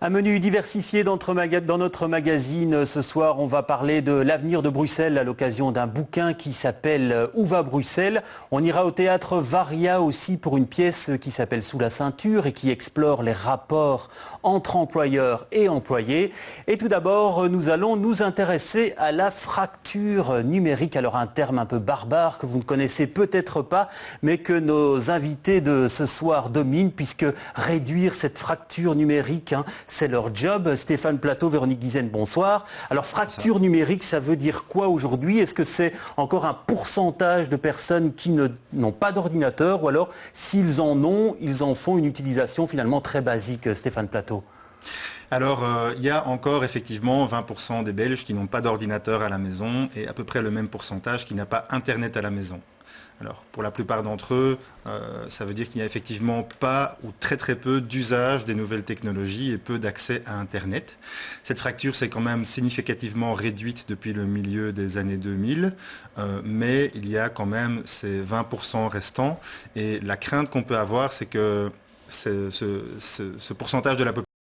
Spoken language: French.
Un menu diversifié dans notre magazine. Ce soir, on va parler de l'avenir de Bruxelles à l'occasion d'un bouquin qui s'appelle Où va Bruxelles ? On ira au théâtre Varia aussi pour une pièce qui s'appelle Sous la ceinture et qui explore les rapports entre employeurs et employés. Et tout d'abord, nous allons nous intéresser à la fracture numérique. Alors un terme un peu barbare que vous ne connaissez peut-être pas, mais que nos invités de ce soir dominent, puisque réduire cette fracture numérique, c'est leur job. Stéphane Plateau, Véronique Guizen, bonsoir. Alors fracture numérique, ça veut dire quoi aujourd'hui ? Est-ce que c'est encore un pourcentage de personnes qui n'ont pas d'ordinateur, ou alors s'ils en ont, ils en font une utilisation finalement très basique, Stéphane Plateau ? Alors, il y a encore effectivement 20% des Belges qui n'ont pas d'ordinateur à la maison et à peu près le même pourcentage qui n'a pas Internet à la maison. Alors, pour la plupart d'entre eux, ça veut dire qu'il n'y a effectivement pas ou très très peu d'usage des nouvelles technologies et peu d'accès à Internet. Cette fracture s'est quand même significativement réduite depuis le milieu des années 2000, mais il y a quand même ces 20% restants. Et la crainte qu'on peut avoir, c'est que ce pourcentage de la population